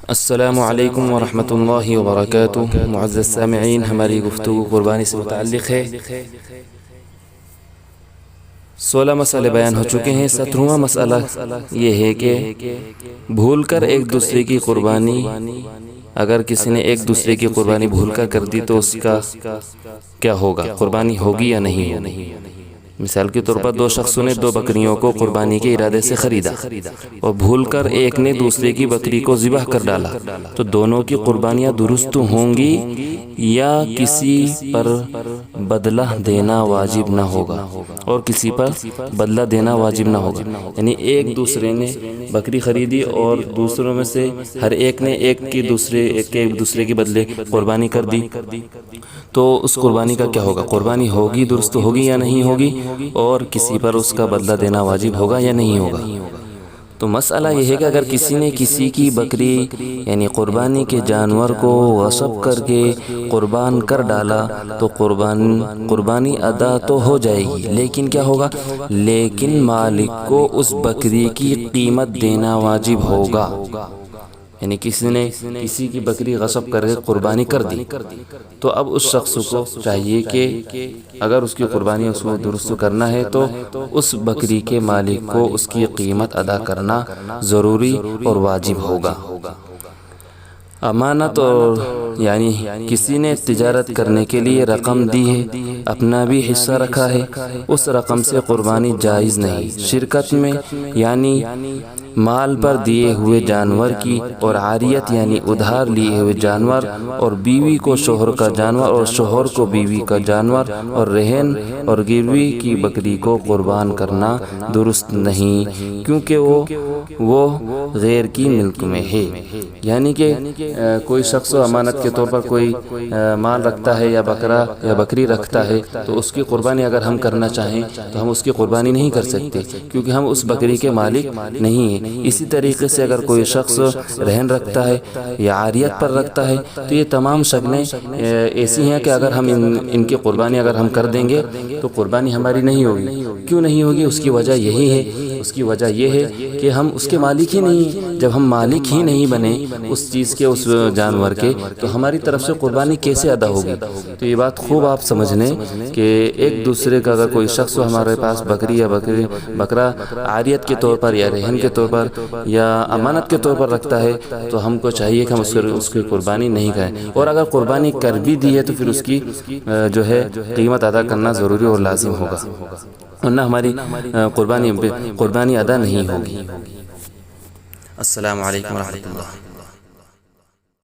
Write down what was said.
السلام علیکم ورحمۃ اللہ وبرکاتہ۔ معزز سامعین، ہماری گفتگو قربانی سے متعلق ہے۔ 16 مسئلے بیان ہو چکے ہیں۔ 17واں مسئلہ یہ ہے کہ بھول کر ایک دوسرے کی قربانی، اگر کسی نے ایک دوسرے کی قربانی بھول کر دی تو اس کا کیا ہوگا؟ قربانی ہوگی یا نہیں ہوگی؟ مثال کے طور پر 2 شخصوں نے 2 بکریوں کو قربانی کے ارادے سے خریدا اور بھول کر ایک نے دوسرے کی بکری کو ذبح کر ڈالا، تو دونوں کی قربانیاں درست ہوں گی یا کسی پر بدلہ دینا واجب نہ ہوگا اور کسی پر بدلہ دینا واجب نہ ہوگا؟ یعنی ایک دوسرے نے بکری خریدی اور دوسروں میں سے ہر ایک نے ایک دوسرے کے بدلے قربانی کر دی، تو اس قربانی کا کیا ہوگا؟ قربانی ہوگی، درست ہوگی یا نہیں ہوگی؟ اور کسی پر اس کا بدلہ دینا واجب ہوگا یا نہیں ہوگا؟ تو مسئلہ یہ ہے کہ اگر کسی نے کسی کی بکری یعنی قربانی کے جانور کو غصب کر کے قربان کر ڈالا تو قربانی ادا تو ہو جائے گی، لیکن کیا ہوگا؟ لیکن مالک کو اس بکری کی قیمت دینا واجب ہوگا۔ یعنی کسی نے کسی کی بکری غصب کر کے قربانی کر دی، تو اب اس شخص کو چاہیے کہ اگر اس کی قربانی اس کو درست کرنا ہے تو اس بکری کے مالک کو اس کی قیمت ادا کرنا ضروری اور واجب ہوگا۔ امانت اور یعنی کسی نے تجارت کرنے کے لیے رقم دی ہے، اپنا بھی حصہ رکھا ہے، اس رقم سے قربانی جائز نہیں۔ شرکت میں یعنی مال پر دیے ہوئے جانور کی، اور عاریت یعنی ادھار لیے ہوئے جانور، اور بیوی کو شوہر کا جانور اور شوہر کو بیوی کا جانور، اور رہن اور گروی کی بکری کو قربان کرنا درست نہیں، کیونکہ وہ غیر کی ملک میں ہے۔ یعنی کہ کوئی شخص امانت کے طور پر کوئی مال رکھتا ہے یا بکرا یا بکری رکھتا ہے، تو اس کی قربانی اگر ہم کرنا چاہیں تو ہم اس کی قربانی نہیں کر سکتے، کیونکہ ہم اس بکری کے مالک نہیں ہیں۔ اسی طریقے سے اگر کوئی شخص رہن رکھتا ہے یا عاریت پر رکھتا ہے، تو یہ تمام شکلیں ایسی ہیں کہ اگر ہم ان کی قربانی اگر ہم کر دیں گے تو قربانی ہماری نہیں ہوگی۔ کیوں نہیں ہوگی؟ اس کی وجہ یہی ہے، اس کی وجہ یہ ہے کہ ہم اس کے مالک ہی نہیں ہیں۔ جب ہم مالک ہی نہیں بنے اس چیز کے، اس جانور کے، تو ہماری طرف سے قربانی کیسے ادا ہوگی؟ تو یہ بات خوب آپ سمجھ لیں کہ ایک دوسرے کا اگر کوئی شخص ہمارے پاس بکری یا بکرا عاریت کے طور پر یا رہن کے طور پر یا امانت کے طور پر رکھتا ہے، تو ہم کو چاہیے کہ ہم اس کی قربانی نہیں کریں، اور اگر قربانی کر بھی دی ہے تو پھر اس کی جو ہے قیمت ادا کرنا ضروری اور لازم ہوگا، ورنہ ہماری قربانی ادا نہیں ہوگی۔ السلام علیکم ورحمۃ اللہ۔